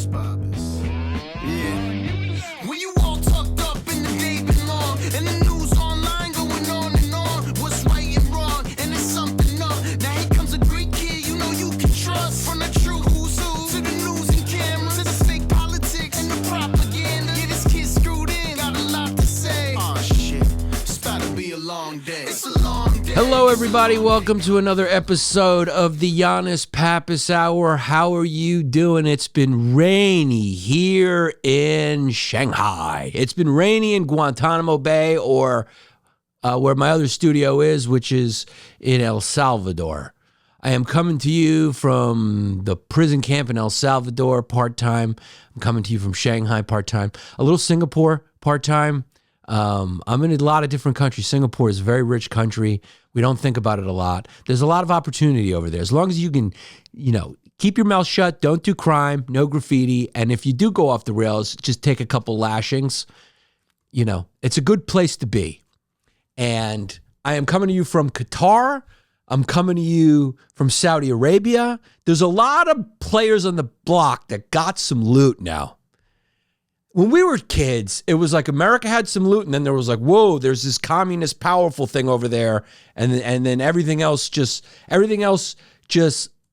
Yannis Pappas. Yeah. When you all tucked up in the day been long, and the news online going on and on, what's right and wrong, and it's something up. Now here comes a great kid you know you can trust. From the true who's who, to the news and cameras, to the fake politics and the propaganda. Yeah, this kid screwed in, got a lot to say. Aw shit, it's about to be a long day. It's a long day. Hello, everybody. Welcome to another episode of the Yannis Pappas Hour. How are you doing? It's been rainy here in Shanghai. It's been rainy in Guantanamo Bay, or where my other studio is, which is in El Salvador. I am coming to you from the prison camp in El Salvador part-time. I'm coming to you from Shanghai part-time. A little Singapore part-time. I'm in a lot of different countries. Singapore is a very rich country. We don't think about it a lot. There's a lot of opportunity over there. As long as you can, keep your mouth shut, don't do crime, no graffiti, and if you do go off the rails, just take a couple lashings. It's a good place to be. And I am coming to you from Qatar. I'm coming to you from Saudi Arabia. There's a lot of players on the block that got some loot now. When we were kids, it was like America had some loot, and then there was like, whoa, there's this communist powerful thing over there, and then everything else just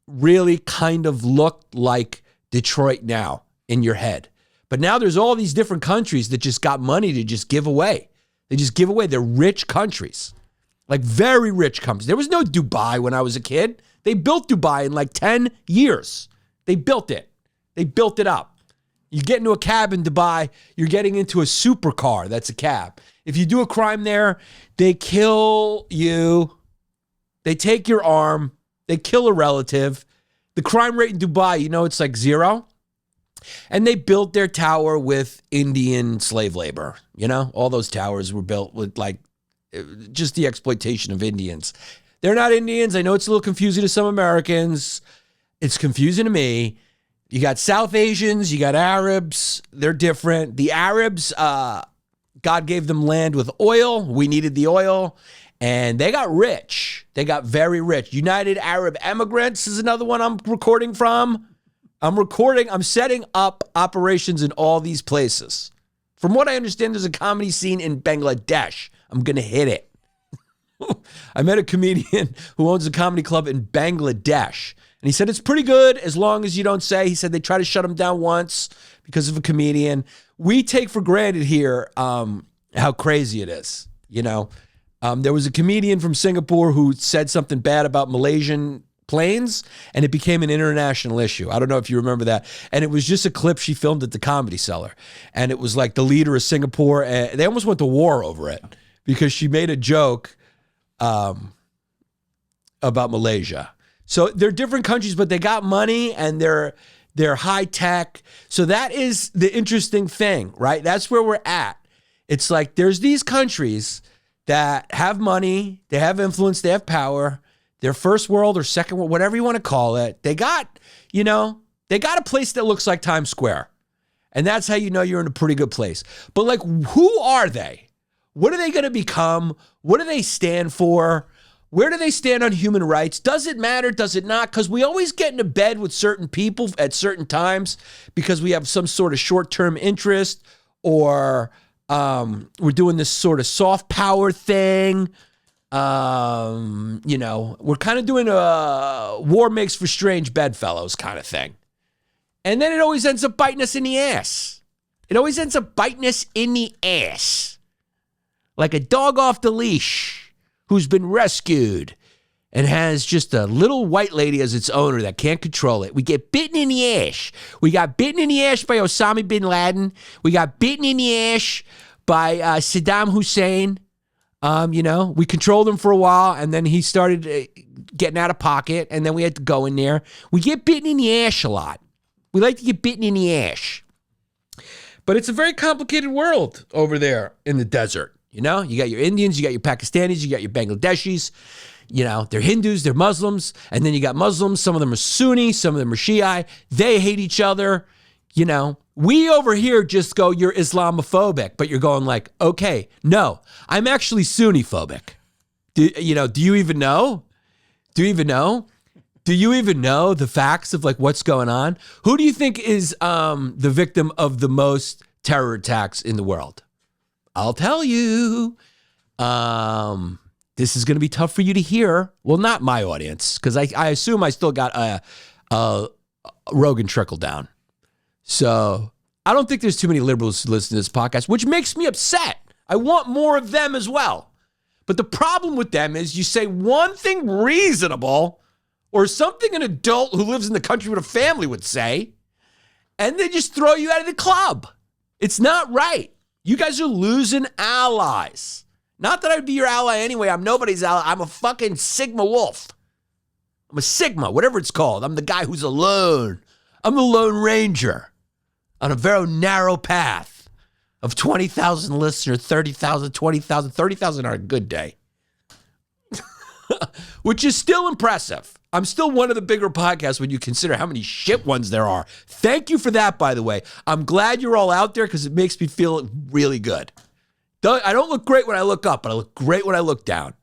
really kind of looked like Detroit now in your head. But now there's all these different countries that just got money to just give away. They just give away. They're rich countries, like very rich countries. There was no Dubai when I was a kid. They built Dubai in like 10 years. They built it. They built it up. You get into a cab in Dubai, you're getting into a supercar that's a cab. If you do a crime there, they kill you. They take your arm. They kill a relative. The crime rate in Dubai, it's like 0. And they built their tower with Indian slave labor. All those towers were built with just the exploitation of Indians. They're not Indians. I know it's a little confusing to some Americans. It's confusing to me. You got South Asians, you got Arabs, they're different. The Arabs, God gave them land with oil. We needed the oil, and they got rich. They got very rich. United Arab Emirates is another one I'm recording from. I'm setting up operations in all these places. From what I understand, there's a comedy scene in Bangladesh. I'm going to hit it. I met a comedian who owns a comedy club in Bangladesh. And he said, it's pretty good as long as you don't say. He said they try to shut him down once because of a comedian. We take for granted here how crazy it is. There was a comedian from Singapore who said something bad about Malaysian planes, and it became an international issue. I don't know if you remember that. And it was just a clip she filmed at the Comedy Cellar. And it was like the leader of Singapore. And they almost went to war over it because she made a joke about Malaysia. So they're different countries, but they got money and they're high tech. So that is the interesting thing, right? That's where we're at. It's like there's these countries that have money, they have influence, they have power. They're first world or second world, whatever you want to call it. They got, they got a place that looks like Times Square. And that's how you know you're in a pretty good place. But who are they? What are they going to become? What do they stand for? Where do they stand on human rights? Does it matter? Does it not? Because we always get into bed with certain people at certain times because we have some sort of short-term interest, or we're doing this sort of soft power thing. We're kind of doing a war makes for strange bedfellows kind of thing. And then it always ends up biting us in the ass. It always ends up biting us in the ass. Like a dog off the leash who's been rescued and has just a little white lady as its owner that can't control it. We get bitten in the ass. We got bitten in the ass by Osama bin Laden. We got bitten in the ass by Saddam Hussein. We controlled him for a while, and then he started getting out of pocket, and then we had to go in there. We get bitten in the ass a lot. We like to get bitten in the ass. But it's a very complicated world over there in the desert. You got your Indians, you got your Pakistanis, you got your Bangladeshis. They're Hindus, they're Muslims, and then you got Muslims. Some of them are Sunni, some of them are Shiite. They hate each other. We over here just go, you're Islamophobic, but you're going like, okay, no, I'm actually Sunni phobic. Do you even know? Do Do you even know the facts of like what's going on? Who do you think is the victim of the most terror attacks in the world? I'll tell you. This is going to be tough for you to hear. Well, not my audience, because I assume I still got a Rogan trickle down. So I don't think there's too many liberals who listen to this podcast, which makes me upset. I want more of them as well. But the problem with them is you say one thing reasonable or something an adult who lives in the country with a family would say, and they just throw you out of the club. It's not right. You guys are losing allies. Not that I'd be your ally anyway. I'm nobody's ally. I'm a fucking Sigma wolf. I'm a Sigma, whatever it's called. I'm the guy who's alone. I'm the Lone Ranger on a very narrow path of 20,000 listeners, 30,000, 20,000, 30,000 on a good day. Which is still impressive. I'm still one of the bigger podcasts when you consider how many shit ones there are. Thank you for that, by the way. I'm glad you're all out there because it makes me feel really good. I don't look great when I look up, but I look great when I look down.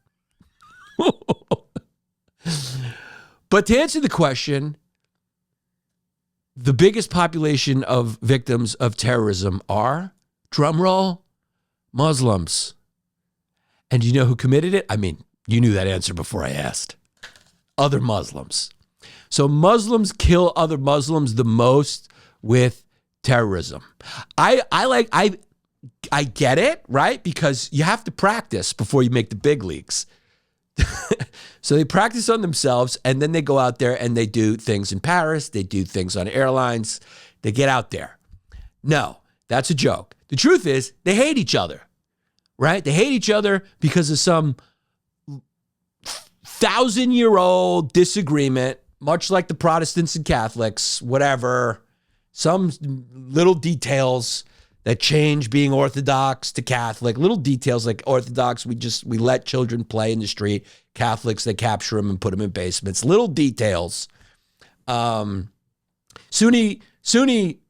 But to answer the question, the biggest population of victims of terrorism are, drumroll, Muslims. And do you know who committed it? I mean, you knew that answer before I asked. Other Muslims. So Muslims kill other Muslims the most with terrorism. I get it, right? Because you have to practice before you make the big leagues. So they practice on themselves, and then they go out there and they do things in Paris. They do things on airlines. They get out there. No, that's a joke. The truth is they hate each other, right? They hate each other because of some 1,000-year-old disagreement, much like the Protestants and Catholics, whatever, some little details that change being Orthodox to Catholic, little details like Orthodox, we let children play in the street. Catholics, they capture them and put them in basements. Little details. Sunni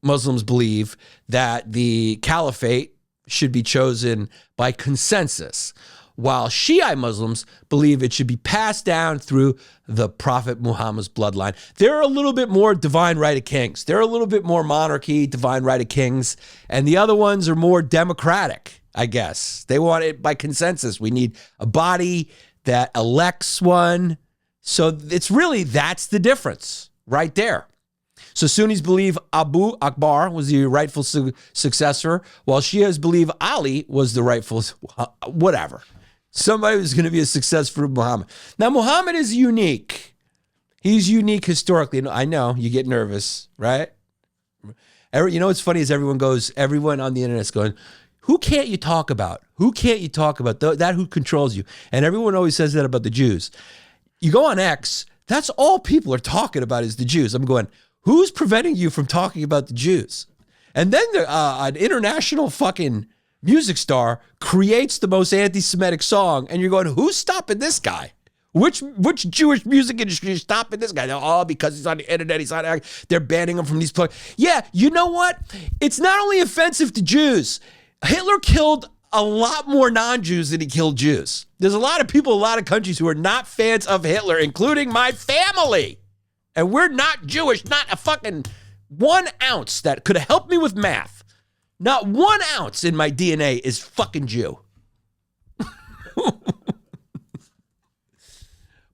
Muslims believe that the caliphate should be chosen by consensus, while Shiite Muslims believe it should be passed down through the Prophet Muhammad's bloodline. They're a little bit more divine right of kings. They're a little bit more monarchy, divine right of kings. And the other ones are more democratic, I guess. They want it by consensus. We need a body that elects one. So it's really, that's the difference right there. So Sunnis believe Abu Akbar was the rightful successor, while Shias believe Ali was the rightful, whatever. Somebody was going to be a success for Muhammad. Now, Muhammad is unique. He's unique historically. I know, you get nervous, right? You know what's funny is everyone on the internet's going, who can't you talk about? Who can't you talk about? That who controls you? And everyone always says that about the Jews. You go on X, that's all people are talking about is the Jews. I'm going, who's preventing you from talking about the Jews? And then an international fucking music star creates the most anti-Semitic song, and you're going, who's stopping this guy? Which Jewish music industry is stopping this guy? Oh, because he's on the internet, they're banning him from these places. Yeah, you know what? It's not only offensive to Jews. Hitler killed a lot more non-Jews than he killed Jews. There's a lot of people, a lot of countries who are not fans of Hitler, including my family. And we're not Jewish, not a fucking 1 ounce that could have helped me with math. Not 1 ounce in my DNA is fucking Jew.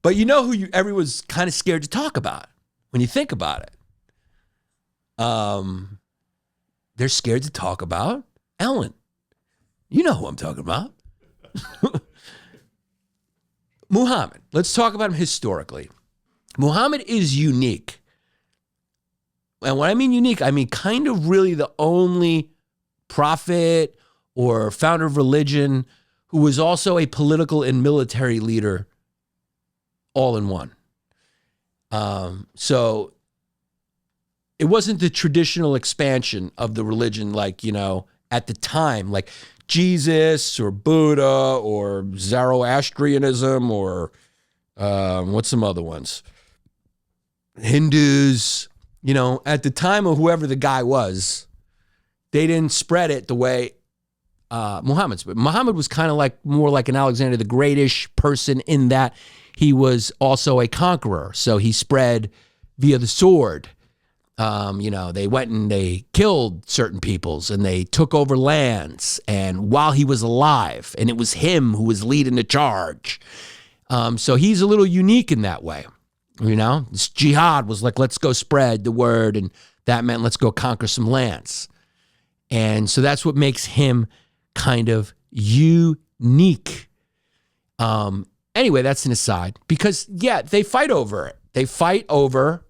But you know who everyone's kind of scared to talk about when you think about it? They're scared to talk about Ellen. You know who I'm talking about. Muhammad. Let's talk about him historically. Muhammad is unique. And when I mean unique, I mean kind of really the only prophet or founder of religion who was also a political and military leader all in one. So it wasn't the traditional expansion of the religion like, at the time, like Jesus or Buddha or Zoroastrianism or what's some other ones? Hindus, at the time of whoever the guy was, they didn't spread it the way Muhammad's. But Muhammad was kind of like more like an Alexander the Great-ish person in that he was also a conqueror. So he spread via the sword. They went and they killed certain peoples and they took over lands. And while he was alive, and it was him who was leading the charge. So he's a little unique in that way. This jihad was like, let's go spread the word. And that meant let's go conquer some lands. And so that's what makes him kind of unique. Anyway, that's an aside. Because, they fight over it. They fight over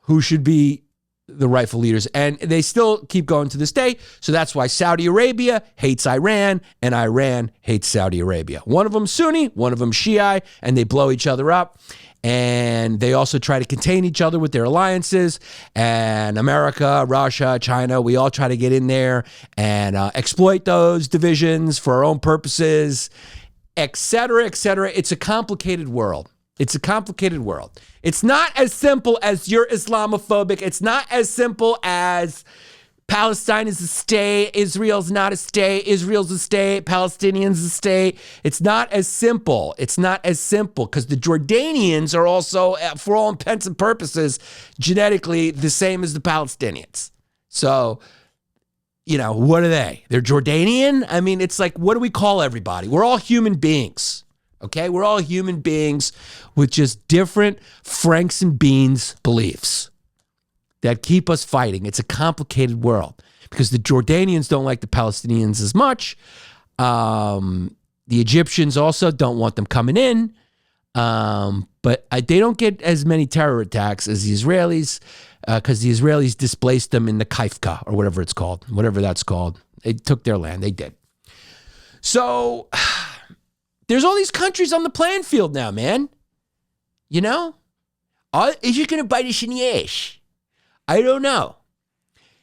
who should be the rightful leaders. And they still keep going to this day. So that's why Saudi Arabia hates Iran and Iran hates Saudi Arabia. One of them Sunni, one of them Shiite, and they blow each other up. And they also try to contain each other with their alliances. And America, Russia, China, we all try to get in there and exploit those divisions for our own purposes, et cetera, et cetera. It's a complicated world. It's a complicated world. It's not as simple as you're Islamophobic. It's not as simple as Palestine is a state, Israel's not a state, Israel's a state, Palestinians a state. It's not as simple. It's not as simple because the Jordanians are also, for all intents and purposes, genetically the same as the Palestinians. So, what are they? They're Jordanian? I mean, it's like, what do we call everybody? We're all human beings. Okay, we're all human beings with just different Franks and beans beliefs that keep us fighting. It's a complicated world because the Jordanians don't like the Palestinians as much. The Egyptians also don't want them coming in, but they don't get as many terror attacks as the Israelis because the Israelis displaced them in the Kaifka or whatever it's called, whatever that's called. They took their land. They did. So there's all these countries on the playing field now, man. Is you going to bite us in the ass? I don't know.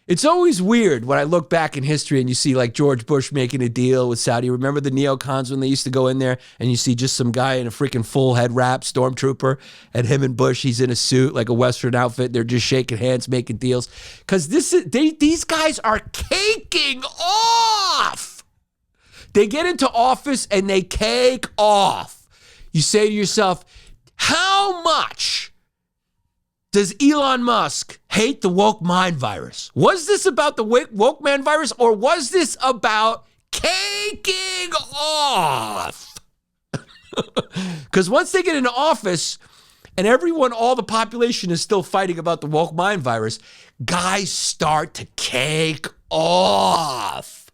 It's always weird when I look back in history and you see like George Bush making a deal with Saudi. Remember the neocons when they used to go in there and you see just some guy in a freaking full head wrap, stormtrooper, and him and Bush, he's in a suit, like a Western outfit. They're just shaking hands, making deals. Because these guys are caking off. They get into office and they cake off. You say to yourself, how much does Elon Musk hate the woke mind virus? Was this about the woke man virus or was this about caking off? Because once they get into office and all the population is still fighting about the woke mind virus, guys start to cake off.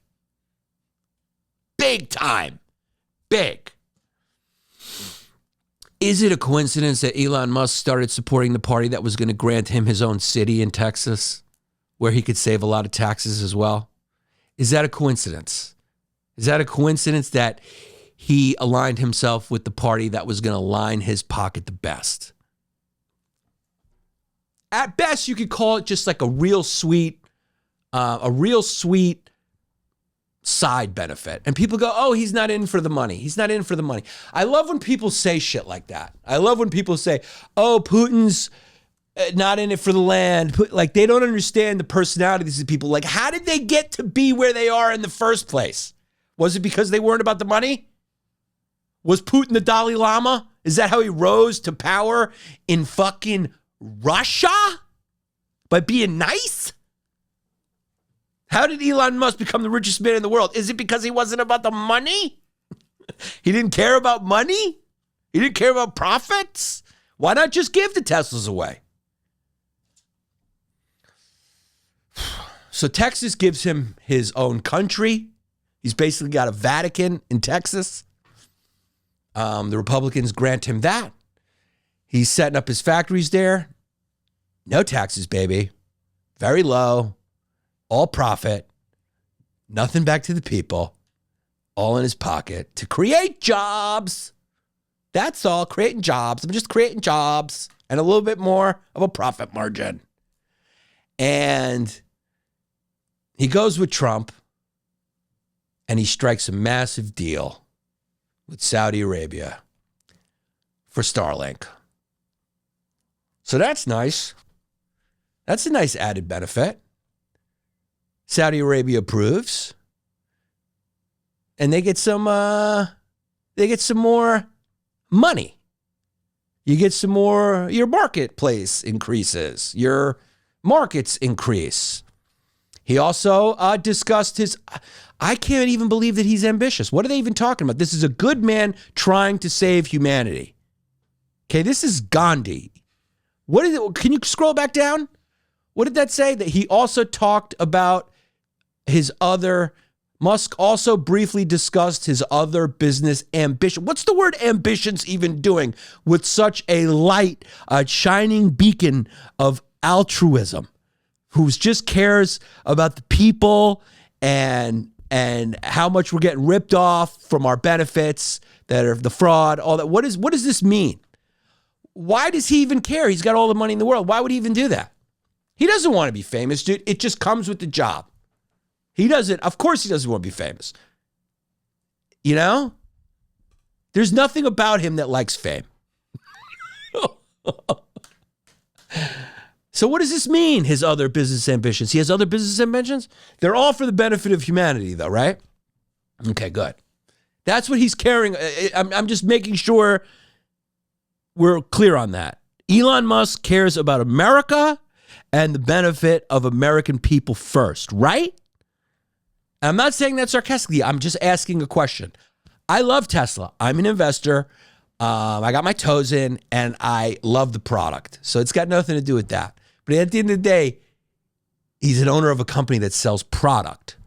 Big time. Big. Is it a coincidence that Elon Musk started supporting the party that was going to grant him his own city in Texas where he could save a lot of taxes as well? Is that a coincidence? Is that a coincidence that he aligned himself with the party that was going to line his pocket the best? At best, you could call it just like a real sweet side benefit. And people go, oh, he's not in for the money. He's not in for the money. I love when people say shit like that. I love when people say, oh, Putin's not in it for the land. Like, they don't understand the personality of these people. Like, how did they get to be where they are in the first place? Was it because they weren't about the money? Was Putin the Dalai Lama? Is that how he rose to power in fucking Russia? By being nice? How did Elon Musk become the richest man in the world? Is it because he wasn't about the money? He didn't care about money? He didn't care about profits? Why not just give the Teslas away? So Texas gives him his own country. He's basically got a Vatican in Texas. The Republicans grant him that. He's setting up his factories there. No taxes, baby. Very low. All profit. Nothing back to the people. All in his pocket to create jobs. That's all. Creating jobs. I'm just creating jobs and a little bit more of a profit margin. And he goes with Trump and he strikes a massive deal with Saudi Arabia for Starlink. So that's nice. That's a nice added benefit. Saudi Arabia approves. And they get some more money. You get some more, your marketplace increases, your markets increase. He also discussed his, I can't even believe that he's ambitious. What are they even talking about? This is a good man trying to save humanity. Okay, this is Gandhi. What is it? Can you scroll back down? What did that say? That he also talked about his other, Musk also briefly discussed his other business ambition. What's the word ambitions even doing with such a light, a shining beacon of altruism? Who just cares about the people and how much we're getting ripped off from our benefits that are the fraud, all that. What does this mean? Why does he even care? He's got all the money in the world. Why would he even do that? He doesn't want to be famous, dude. It just comes with the job. He doesn't, of course he doesn't want to be famous. You know? There's nothing about him that likes fame. So what does this mean, his other business ambitions? He has other business ambitions? They're all for the benefit of humanity, though, right? Okay, good. That's what he's caring. I'm just making sure we're clear on that. Elon Musk cares about America and the benefit of American people first, right? And I'm not saying that sarcastically. I'm just asking a question. I love Tesla. I'm an investor. I got my toes in, and I love the product. So it's got nothing to do with that. But at the end of the day, he's an owner of a company that sells product,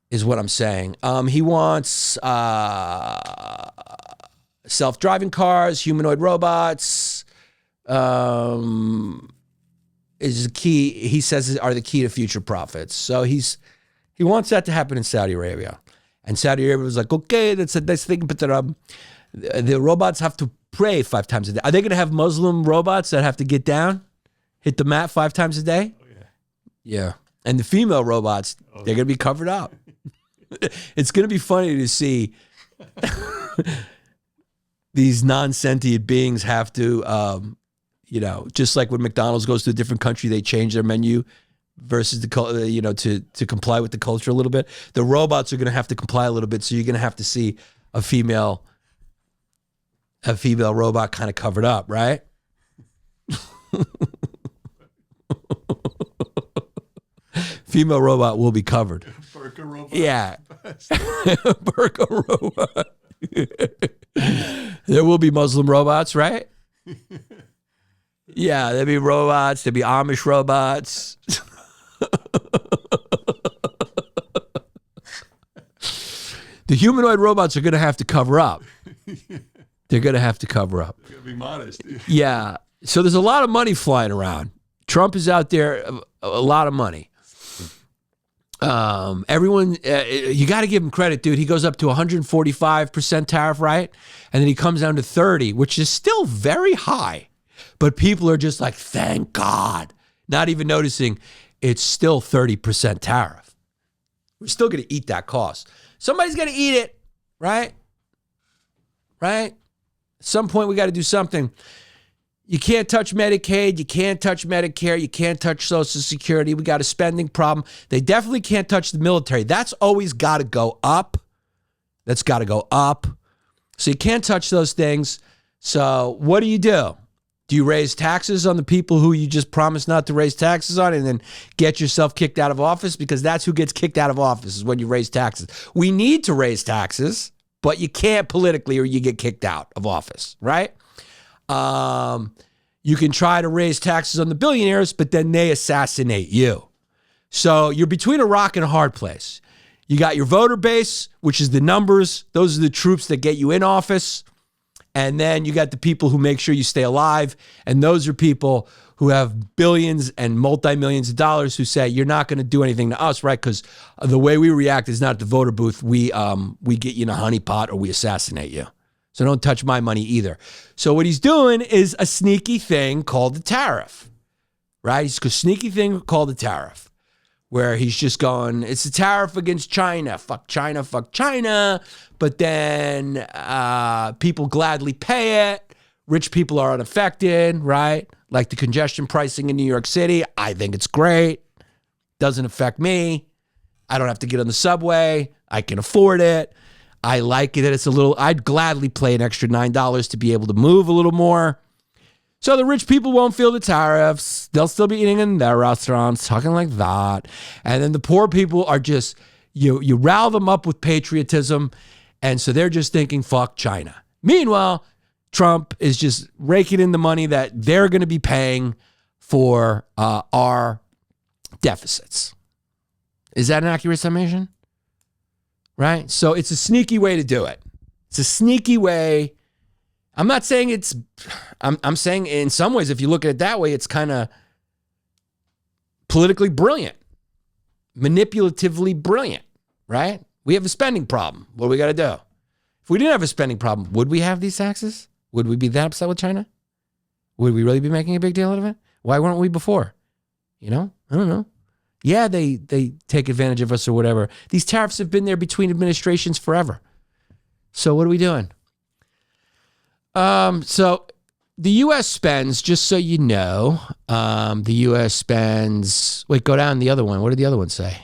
is what I'm saying. He wants self-driving cars, humanoid robots, is the key, he says, are the key to future profits. So he wants that to happen in Saudi Arabia. And Saudi Arabia was like, okay, that's a nice thing, but the robots have to pray 5 times a day. Are they going to have Muslim robots that have to get down, hit the mat 5 times a day? Oh, yeah. Yeah. And the female robots, they're going to be covered up. It's going to be funny to see these non-sentient beings have to, just like when McDonald's goes to a different country, they change their menu versus to comply with the culture a little bit. The robots are going to have to comply a little bit, so you're going to have to see a female robot kind of covered up, right? Female robot will be covered. Burka robot. Yeah. Burka robot. There will be Muslim robots, right? Yeah, there'll be robots. There'll be Amish robots. The humanoid robots are going to have to cover up. They're going to have to cover up. They're going to be modest. Yeah. So there's a lot of money flying around. Trump is out there, a lot of money. Everyone, you got to give him credit, dude. He goes up to 145% tariff, right? And then he comes down to 30, which is still very high. But people are just like, thank God. Not even noticing it's still 30% tariff. We're still going to eat that cost. Somebody's going to eat it, right? Right? At some point, we got to do something. You can't touch Medicaid. You can't touch Medicare. You can't touch Social Security. We got a spending problem. They definitely can't touch the military. That's always got to go up. That's got to go up. So you can't touch those things. So what do? Do you raise taxes on the people who you just promised not to raise taxes on and then get yourself kicked out of office? Because that's who gets kicked out of office, is when you raise taxes. We need to raise taxes, but you can't politically or you get kicked out of office, right? You can try to raise taxes on the billionaires, but then they assassinate you. So you're between a rock and a hard place. You got your voter base, which is the numbers. Those are the troops that get you in office. And then you got the people who make sure you stay alive. And those are people who have billions and multi-millions of dollars who say, you're not going to do anything to us, right? Because the way we react is not at the voter booth. We get you in a honeypot or we assassinate you. So don't touch my money either. So what he's doing is a sneaky thing called the tariff, right? He's a sneaky thing called the tariff, where he's just going, it's a tariff against China. Fuck China, fuck China. But then people gladly pay it. Rich people are unaffected, right? Like the congestion pricing in New York City. I think it's great. Doesn't affect me. I don't have to get on the subway. I can afford it. I like it that it's a little, I'd gladly pay an extra $9 to be able to move a little more. So the rich people won't feel the tariffs. They'll still be eating in their restaurants, talking like that. And then the poor people are just, you rile them up with patriotism. And so they're just thinking, fuck China. Meanwhile, Trump is just raking in the money that they're going to be paying for our deficits. Is that an accurate summation? Right? So it's a sneaky way to do it. It's a sneaky way. I'm not saying it's, I'm saying in some ways, if you look at it that way, it's kind of politically brilliant, manipulatively brilliant, right? We have a spending problem. What do we got to do? If we didn't have a spending problem, would we have these taxes? Would we be that upset with China? Would we really be making a big deal out of it? Why weren't we before? You know, I don't know. Yeah, they take advantage of us or whatever. These tariffs have been there between administrations forever. So what are we doing? So the U.S. spends, just so you know, the U.S. spends, wait, go down the other one. What did the other one say?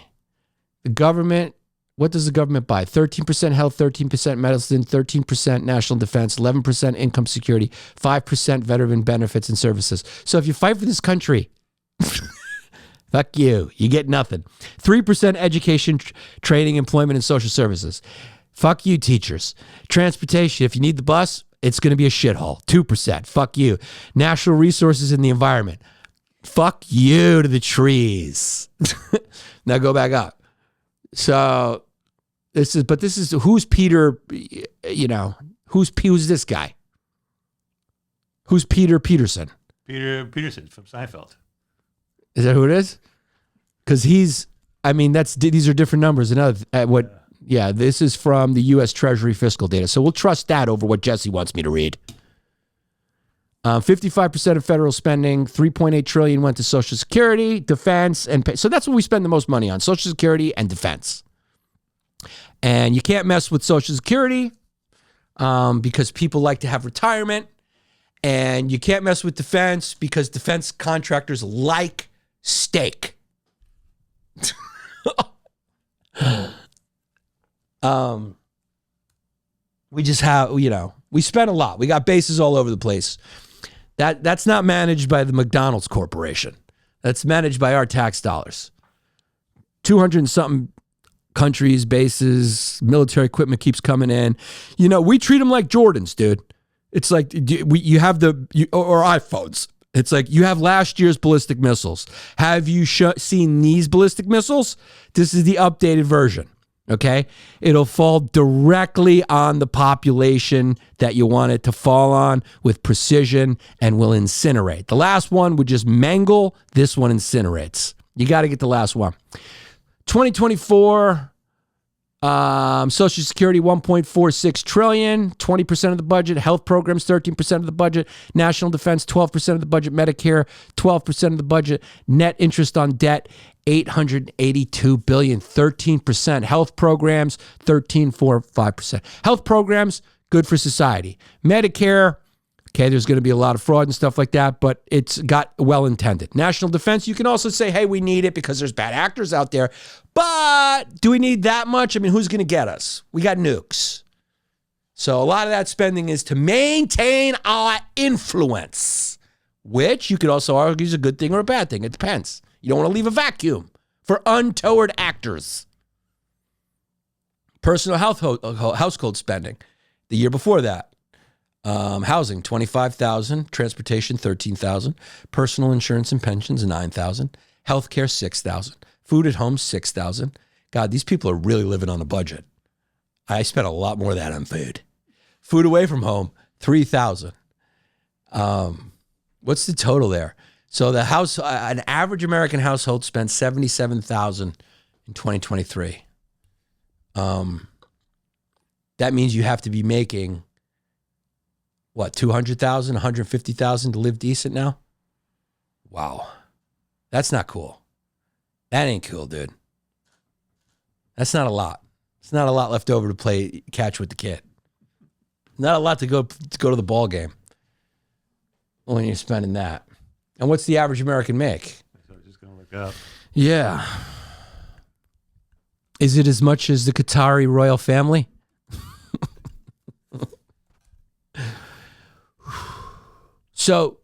The government, what does the government buy? 13% health, 13% medicine, 13% national defense, 11% income security, 5% veteran benefits and services. So if you fight for this country, fuck you. You get nothing. 3% education, training, employment, and social services. Fuck you, teachers. Transportation, if you need the bus, it's going to be a shithole. 2%. Fuck you. Natural resources in the environment. Fuck you to the trees. Now go back up. So this is who's Peter, you know, who's this guy? Who's Peter Peterson? Peter Peterson from Seinfeld. Is that who it is? Because these are different numbers. This is from the U.S. Treasury fiscal data. So we'll trust that over what Jesse wants me to read. 55% of federal spending, $3.8 trillion went to Social Security, defense, and pay. So that's what we spend the most money on, Social Security and defense. And you can't mess with Social Security because people like to have retirement. And you can't mess with defense because defense contractors like steak. We just have, we spend a lot. We got bases all over the place. That's not managed by the McDonald's Corporation. That's managed by our tax dollars. 200 and something countries, bases, military equipment keeps coming in. We treat them like Jordans, dude. It's like you have or iPhones. It's like you have last year's ballistic missiles. Have you seen these ballistic missiles? This is the updated version. Okay? It'll fall directly on the population that you want it to fall on with precision and will incinerate. The last one would just mangle. This one incinerates. You got to get the last one. 2024, Social Security, $1.46 trillion, 20% of the budget. Health programs, 13% of the budget. National defense, 12% of the budget. Medicare, 12% of the budget. Net interest on debt, $882 billion, 13%. Health programs, 13.45%. Health programs, good for society. Medicare, okay, there's going to be a lot of fraud and stuff like that, but it's got well intended. National defense, you can also say, hey, we need it because there's bad actors out there. But do we need that much? I mean, who's going to get us? We got nukes. So a lot of that spending is to maintain our influence, which you could also argue is a good thing or a bad thing. It depends. You don't want to leave a vacuum for untoward actors. Personal household spending. The year before that, housing, $25,000. Transportation, $13,000. Personal insurance and pensions, $9,000. Healthcare, $6,000. Food at home, $6,000. God, these people are really living on a budget. I spent a lot more of that on food. Food away from home, $3,000. What's the total there? So the an average American household spent $77,000 in 2023. That means you have to be making what, $200,000, $150,000 to live decent now? Wow. That's not cool. That ain't cool, dude. That's not a lot. It's not a lot left over to play catch with the kid. Not a lot to go to the ball game when you're spending that. And what's the average American make? So I'm just going to look up. Yeah. Is it as much as the Qatari royal family? So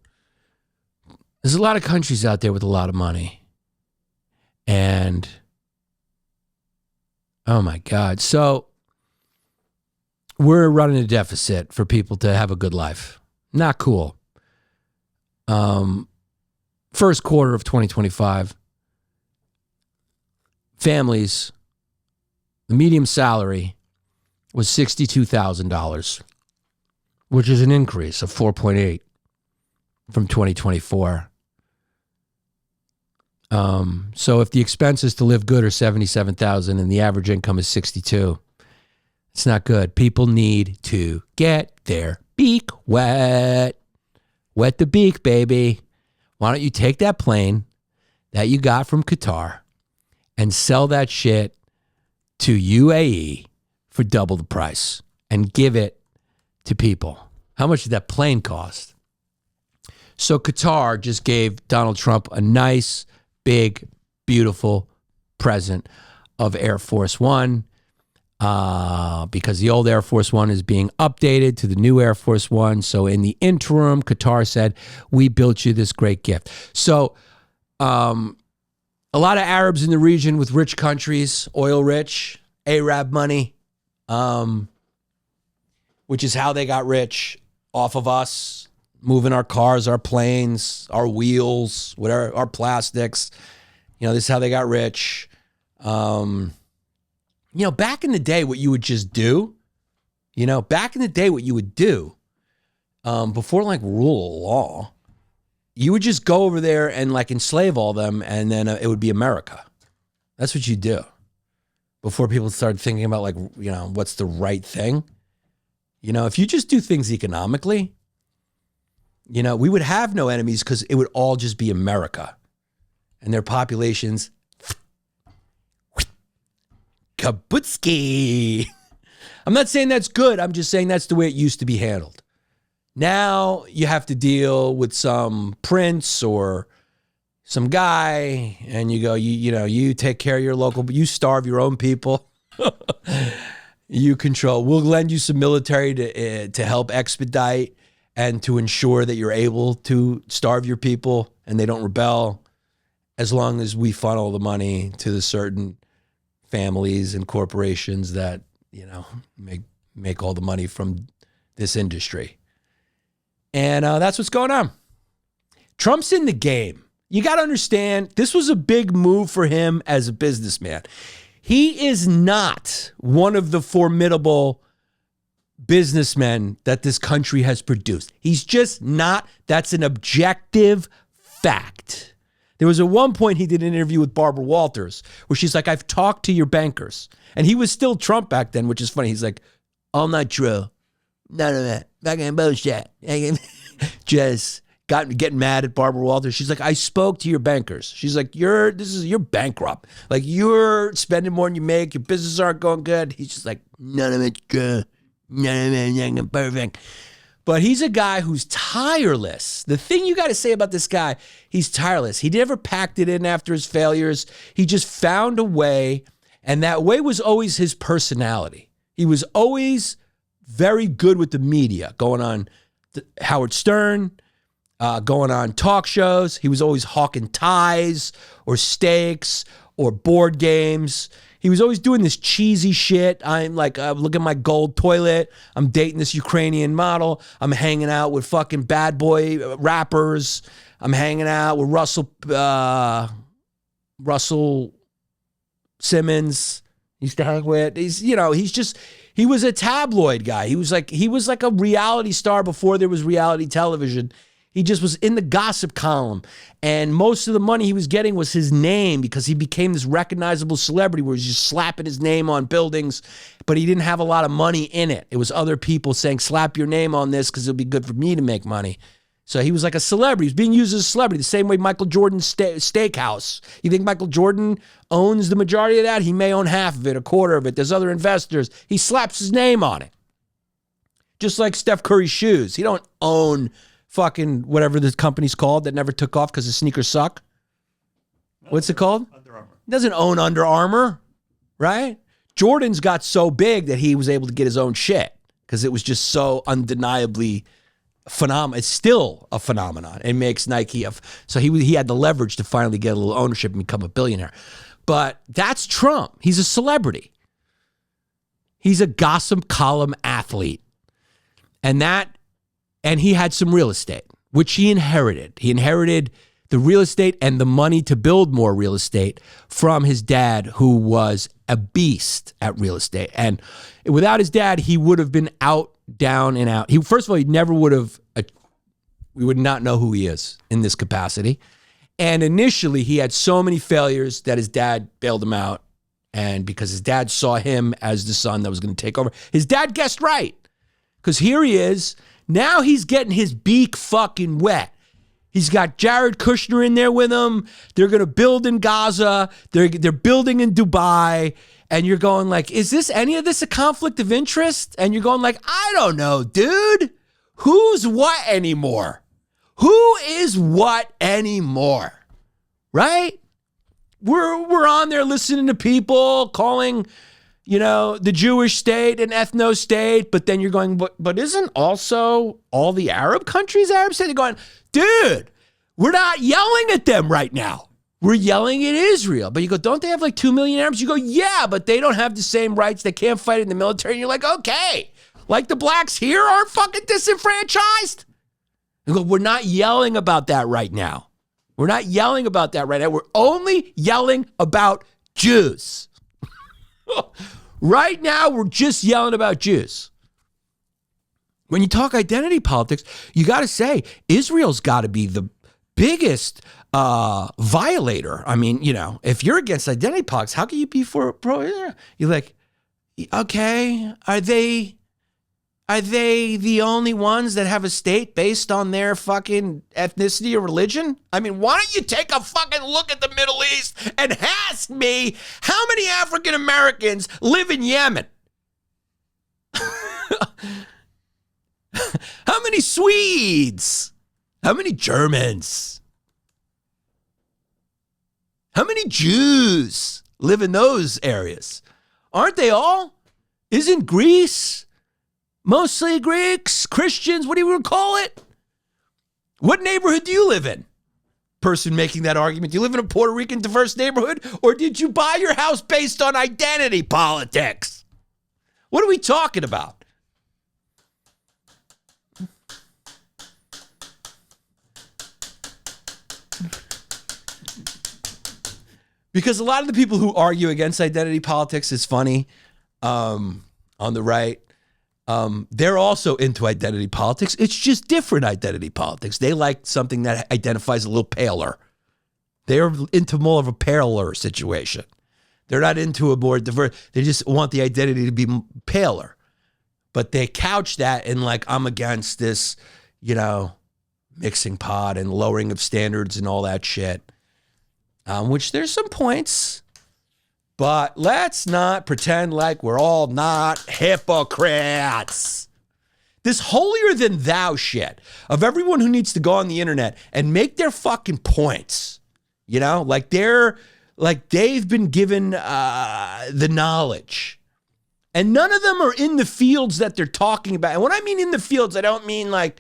there's a lot of countries out there with a lot of money. And, oh my God. So we're running a deficit for people to have a good life. Not cool. First quarter of 2025, families, the median salary was $62,000, which is an increase of 4.8 from 2024. So if the expenses to live good are 77,000 and the average income is 62, it's not good. People need to get their beak wet. Wet the beak, baby. Why don't you take that plane that you got from Qatar and sell that shit to UAE for double the price and give it to people? How much did that plane cost? So Qatar just gave Donald Trump a nice, big, beautiful present of Air Force One because the old Air Force One is being updated to the new Air Force One. So in the interim, Qatar said, we built you this great gift. So a lot of Arabs in the region with rich countries, oil rich, Arab money, which is how they got rich, off of us, moving our cars, our planes, our wheels, whatever, our plastics. You know, this is how they got rich. You know, back in the day, what you would just do, before like rule of law, you would just go over there and like enslave all them, and then it would be America. That's what you do. Before people started thinking about like, you know, what's the right thing. You know, if you just do things economically, you know, we would have no enemies because it would all just be America. And their populations, Kabutski. I'm not saying that's good. I'm just saying that's the way it used to be handled. Now you have to deal with some prince or some guy, and you go, you take care of your local, but you starve your own people. You control. We'll lend you some military to help expedite and to ensure that you're able to starve your people and they don't rebel, as long as we funnel the money to the certain families and corporations that, you know, make all the money from this industry. And that's what's going on. Trump's in the game. You got to understand, this was a big move for him as a businessman. He is not one of the formidable businessmen that this country has produced. He's just not. That's an objective fact. There was at one point he did an interview with Barbara Walters where she's like, I've talked to your bankers. And he was still Trump back then, which is funny. He's like, all not true. None of that. Fucking bullshit. Just getting mad at Barbara Walters. She's like, I spoke to your bankers. She's like, you're bankrupt. Like, you're spending more than you make. Your businesses aren't going good. He's just like, none of it's true. None of it's perfect. But he's a guy who's tireless. The thing you got to say about this guy, he's tireless. He never packed it in after his failures. He just found a way, and that way was always his personality. He was always very good with the media, going on Howard Stern, going on talk shows. He was always hawking ties or steaks or board games. He was always doing this cheesy shit. I'm like, look at my gold toilet. I'm dating this Ukrainian model. I'm hanging out with fucking bad boy rappers. I'm hanging out with Russell Simmons. Used to hang with. He was a tabloid guy. He was like a reality star before there was reality television. He just was in the gossip column. And most of the money he was getting was his name, because he became this recognizable celebrity where he's just slapping his name on buildings, but he didn't have a lot of money in it. It was other people saying, slap your name on this because it'll be good for me to make money. So he was like a celebrity. He was being used as a celebrity, the same way Michael Jordan's steakhouse. You think Michael Jordan owns the majority of that? He may own half of it, a quarter of it. There's other investors. He slaps his name on it. Just like Steph Curry's shoes. He don't own fucking whatever this company's called that never took off because the sneakers suck. What's it called? Under Armour. He doesn't own Under Armour, right? Jordan's got so big that he was able to get his own shit because it was just so undeniably It's still a phenomenon. It makes Nike so he had the leverage to finally get a little ownership and become a billionaire. But that's Trump. He's a celebrity. He's a gossip column athlete. And he had some real estate, which he inherited. He inherited the real estate and the money to build more real estate from his dad, who was a beast at real estate. And without his dad, he would have been out, down and out. First of all, he never would have, we would not know who he is in this capacity. And initially, he had so many failures that his dad bailed him out. And because his dad saw him as the son that was going to take over, his dad guessed right. Because here he is. Now he's getting his beak fucking wet. He's got Jared Kushner in there with him. They're going to build in Gaza. They're building in Dubai. And you're going like, is any of this a conflict of interest? And you're going like, I don't know, dude. Who's what anymore? Who is what anymore? Right? We're on there listening to people calling, the Jewish state an ethno state, but then you're going, but isn't also all the Arab countries Arab state? They're going, dude, we're not yelling at them right now. We're yelling at Israel. But you go, don't they have like 2 million Arabs? You go, yeah, but they don't have the same rights. They can't fight in the military. And you're like, okay, like the blacks here aren't fucking disenfranchised? You go, we're not yelling about that right now. We're not yelling about that right now. We're only yelling about Jews. Right now, we're just yelling about Jews. When you talk identity politics, you got to say Israel's got to be the biggest violator. I mean, if you're against identity politics, how can you be for pro-Israel? You're like, okay, are they the only ones that have a state based on their fucking ethnicity or religion? I mean, why don't you take a fucking look at the Middle East and ask me how many African Americans live in Yemen? How many Swedes? How many Germans? How many Jews live in those areas? Aren't they all? Isn't Greece mostly Greeks, Christians? What do you want to call it? What neighborhood do you live in? Person making that argument. Do you live in a Puerto Rican diverse neighborhood? Or did you buy your house based on identity politics? What are we talking about? Because a lot of the people who argue against identity politics is funny on the right. They're also into identity politics. It's just different identity politics. They like something that identifies a little paler. They're into more of a paler situation. They're not into a more diverse. They just want the identity to be paler. But they couch that in like, I'm against this, mixing pot and lowering of standards and all that shit. Which there's some points. But let's not pretend like we're all not hypocrites. This holier than thou shit of everyone who needs to go on the internet and make their fucking points, like they've been given the knowledge. And none of them are in the fields that they're talking about. And when I mean in the fields, I don't mean like,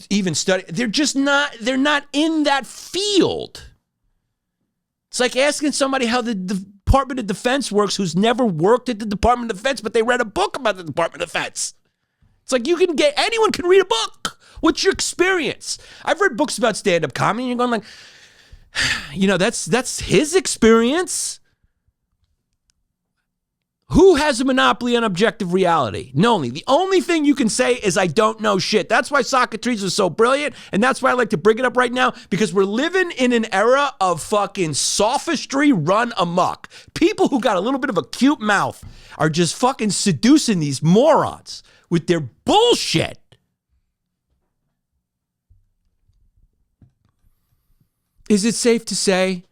even study. They're not in that field. It's like asking somebody how the Department of Defense works who's never worked at the Department of Defense, but they read a book about the Department of Defense. It's like anyone can read a book. What's your experience? I've read books about stand-up comedy, and you're going like, that's his experience. Who has a monopoly on objective reality? Nobody. The only thing you can say is I don't know shit. That's why Socrates was so brilliant, and that's why I like to bring it up right now, because we're living in an era of fucking sophistry run amok. People who got a little bit of a cute mouth are just fucking seducing these morons with their bullshit. Is it safe to say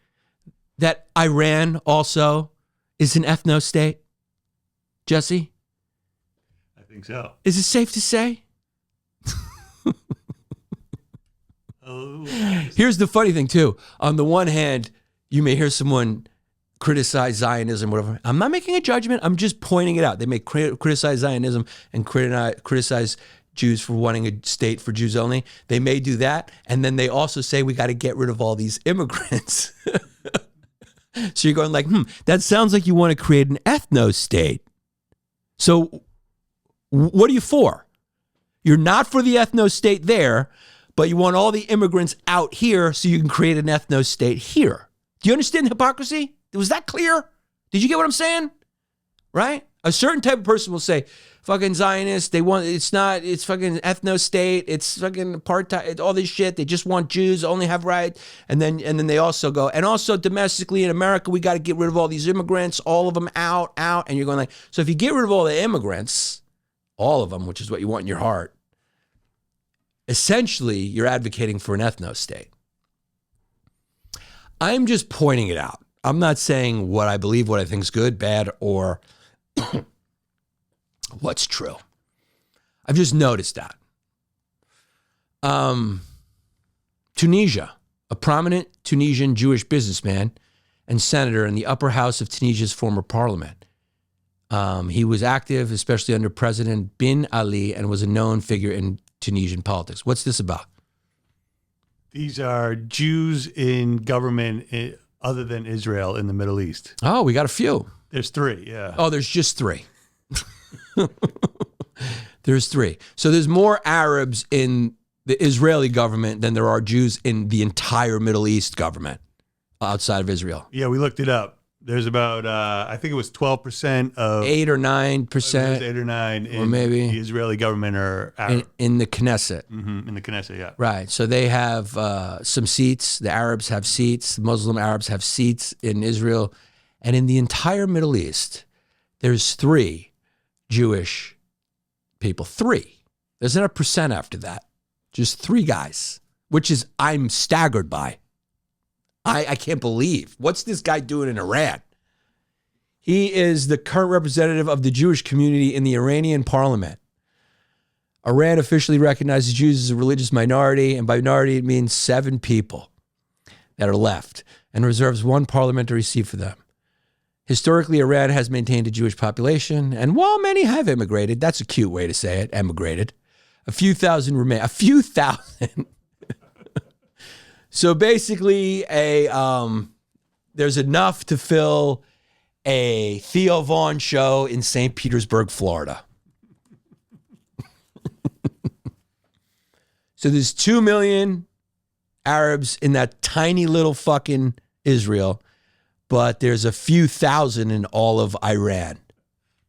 that Iran also is an ethno state? Jesse? I think so. Is it safe to say? Oh. Here's the funny thing, too. On the one hand, you may hear someone criticize Zionism, whatever. I'm not making a judgment. I'm just pointing it out. They may criticize Zionism and criticize Jews for wanting a state for Jews only. They may do that. And then they also say we got to get rid of all these immigrants. So you're going like, that sounds like you want to create an ethno-state. So what are you for? You're not for the ethno-state there, but you want all the immigrants out here so you can create an ethno-state here. Do you understand the hypocrisy? Was that clear? Did you get what I'm saying? Right? A certain type of person will say, fucking Zionists, it's fucking ethno-state, it's fucking apartheid, all this shit. They just want Jews to only have rights. And then they also go, and also domestically in America, we got to get rid of all these immigrants, all of them out. And you're going like, so if you get rid of all the immigrants, all of them, which is what you want in your heart, essentially you're advocating for an ethno-state. I'm just pointing it out. I'm not saying what I believe, what I think is good, bad, or what's true. I've just noticed that. Tunisia, a prominent Tunisian Jewish businessman and senator in the upper house of Tunisia's former parliament. He was active, especially under President Bin Ali, and was a known figure in Tunisian politics. What's this about? These are Jews in government other than Israel in the Middle East. Oh, we got a few. There's 3, yeah. Oh, there's just 3. There's 3. So there's more Arabs in the Israeli government than there are Jews in the entire Middle East government outside of Israel. Yeah, we looked it up. There's about, I think it was 12% of 8 or 9%, 8 or 9 in or maybe the Israeli government or Arab. in the Knesset. In the Knesset, yeah. Right. So they have some seats. The Arabs have seats. The Muslim Arabs have seats in Israel. And in the entire Middle East, there's 3 Jewish people. 3. There's not a percent after that. Just 3 guys, which is I'm staggered by. I can't believe. What's this guy doing in Iran? He is the current representative of the Jewish community in the Iranian parliament. Iran officially recognizes Jews as a religious minority, and by minority it means 7 people that are left, and reserves 1 parliamentary seat for them. Historically, Iran has maintained a Jewish population, and while many have immigrated, that's a cute way to say it, emigrated, a few thousand remain. A few thousand. So basically, there's enough to fill a Theo Vaughn show in St. Petersburg, Florida. So there's 2 million Arabs in that tiny little fucking Israel, but there's a few thousand in all of Iran.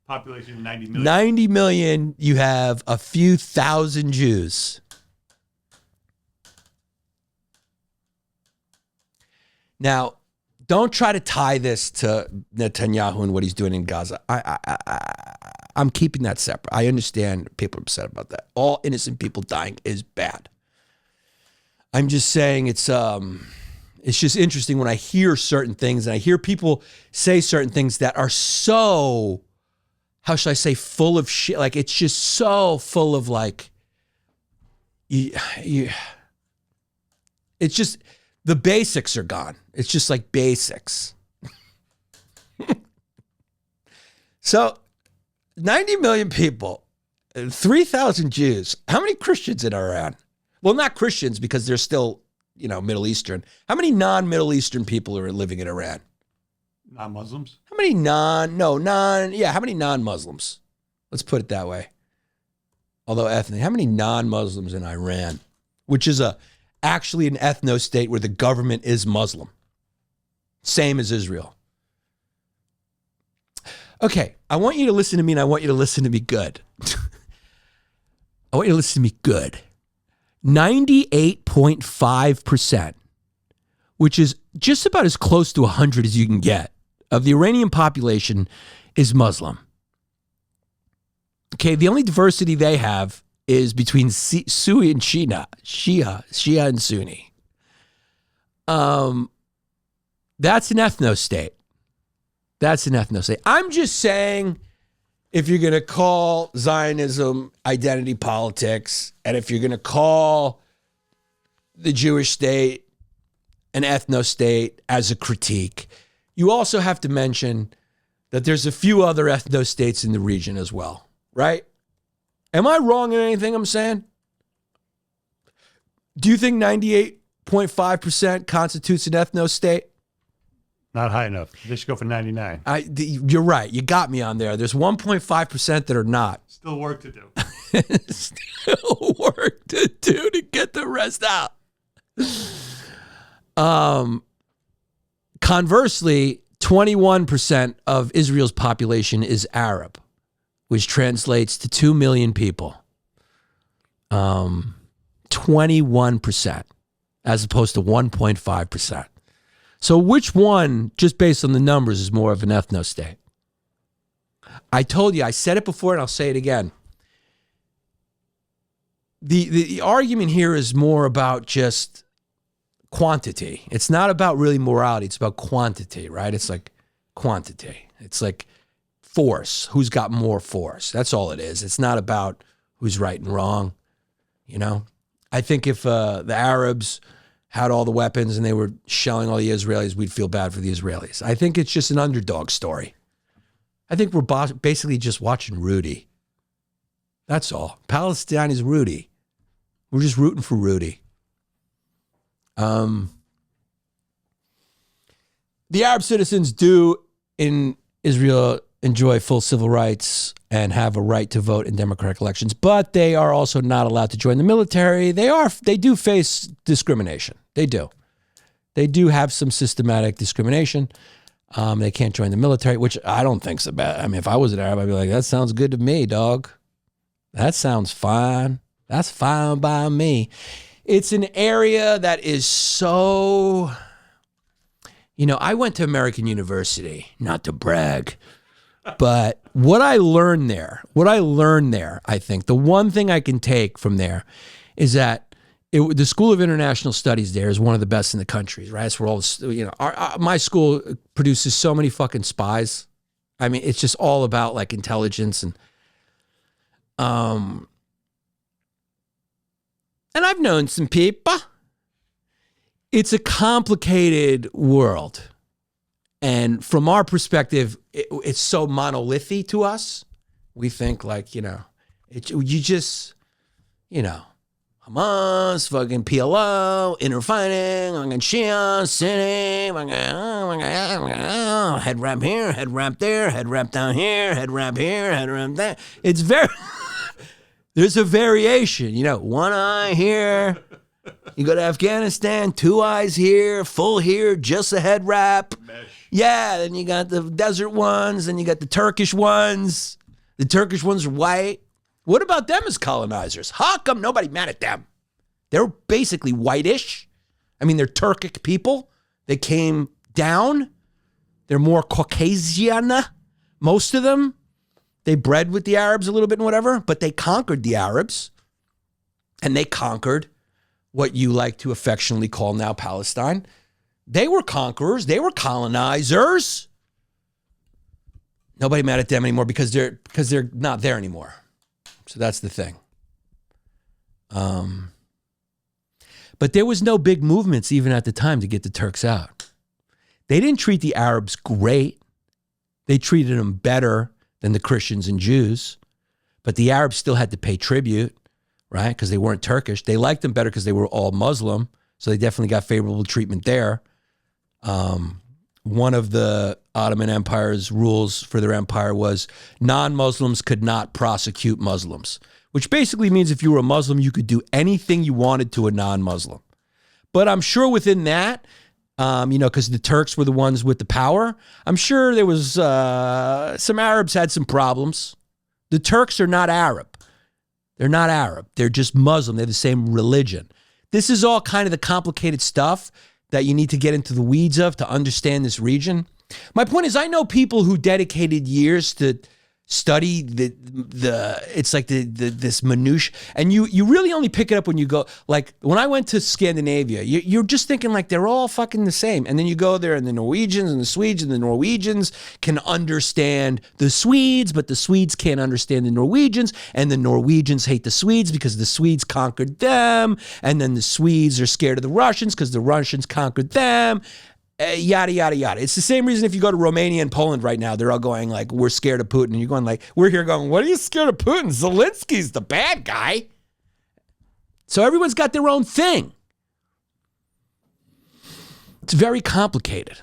Population 90 million. 90 million, you have a few thousand Jews. Now, don't try to tie this to Netanyahu and what he's doing in Gaza. I'm keeping that separate. I understand people are upset about that. All innocent people dying is bad. I'm just saying it's just interesting when I hear certain things and I hear people say certain things that are so, how should I say, full of shit. Like, it's just so full of like, it's just, the basics are gone. It's just like basics. So 90 million people, 3,000 Jews. How many Christians in Iran? Well, not Christians because they're still, Middle Eastern. How many non-Middle Eastern people are living in Iran? Non-Muslims? How many how many non-Muslims? Let's put it that way. Although ethnic, how many non-Muslims in Iran? Which is actually an ethno-state where the government is Muslim. Same as Israel. Okay, I want you to listen to me and I want you to listen to me good. I want you to listen to me good. 98.5%, which is just about as close to 100 as you can get, of the Iranian population is Muslim. Okay, the only diversity they have is between Sunni and Shia and Sunni. That's an ethno-state. That's an ethno-state. I'm just saying, if you're going to call Zionism identity politics, and if you're going to call the Jewish state an ethno-state as a critique, you also have to mention that there's a few other ethno-states in the region as well, right? Am I wrong in anything I'm saying? Do you think 98.5% constitutes an ethno-state? Not high enough. They should go for 99. You're right. You got me on there. There's 1.5% that are not. Still work to do. Still work to do to get the rest out. Conversely, 21% of Israel's population is Arab, which translates to 2 million people. 21%, as opposed to 1.5%. So which one, just based on the numbers, is more of an ethno-state? I told you, I said it before and I'll say it again. The argument here is more about just quantity. It's not about really morality. It's about quantity, right? It's like quantity. It's like force. Who's got more force? That's all it is. It's not about who's right and wrong. You know, I think if the Arabs had all the weapons and they were shelling all the Israelis, we'd feel bad for the Israelis. I think it's just an underdog story. I think we're basically just watching Rudy. That's all. Palestine is Rudy. We're just rooting for Rudy. The Arab citizens do in Israel enjoy full civil rights and have a right to vote in democratic elections, but they are also not allowed to join the military. They do face discrimination. They do. They do have some systematic discrimination. They can't join the military, which I don't think so bad. I mean, if I was an Arab, I'd be like, that sounds good to me, dog. That sounds fine. That's fine by me. It's an area that is so, you know, I went to American University, not to brag, but what I learned there, I think, the one thing I can take from there is that the School of International Studies there is one of the best in the country, right? It's where all, you know, my school produces so many fucking spies. I mean, it's just all about like intelligence and I've known some people. It's a complicated world. And from our perspective, it's so monolithic to us. We think like, you know, you just, you know, Hamas, fucking PLO, interfighting, fucking Shia, Sunni, head wrap here, head wrap there, head wrap down here, head wrap here, head wrap there. It's very, there's a variation, you know, one eye here. You go to Afghanistan, 2 eyes here, full here, just a head wrap. Mesh. Yeah, then you got the desert ones, then you got the Turkish ones. The Turkish ones are white. What about them as colonizers? How come nobody mad at them? They're basically whitish. I mean, they're Turkic people. They came down. They're more Caucasian, most of them. They bred with the Arabs a little bit and whatever, but they conquered the Arabs. And they conquered what you like to affectionately call now Palestine. They were conquerors. They were colonizers. Nobody mad at them anymore because they're not there anymore. So that's the thing. But there was no big movements even at the time to get the Turks out. They didn't treat the Arabs great. They treated them better than the Christians and Jews. But the Arabs still had to pay tribute, right? Because they weren't Turkish. They liked them better because they were all Muslim. So they definitely got favorable treatment there. One of the Ottoman Empire's rules for their empire was non-Muslims could not prosecute Muslims, which basically means if you were a Muslim, you could do anything you wanted to a non-Muslim. But I'm sure within that, you know, because the Turks were the ones with the power, I'm sure there was some Arabs had some problems. The Turks are not Arab. They're not Arab. They're just Muslim. They have the same religion. This is all kind of the complicated stuff that you need to get into the weeds of to understand this region. My point is, I know people who dedicated years to study it's like this minutia, and you really only pick it up when you go, like when I went to Scandinavia, you're just thinking like they're all fucking the same, and then you go there and the Norwegians and the Swedes and the Norwegians can understand the Swedes, but the Swedes can't understand the Norwegians, and the Norwegians hate the Swedes because the Swedes conquered them, and then the Swedes are scared of the Russians because the Russians conquered them. yada, yada, yada. It's the same reason if you go to Romania and Poland right now, they're all going like, we're scared of Putin. And you're going like, we're here going, what are you scared of Putin? Zelensky's the bad guy. So everyone's got their own thing. It's very complicated.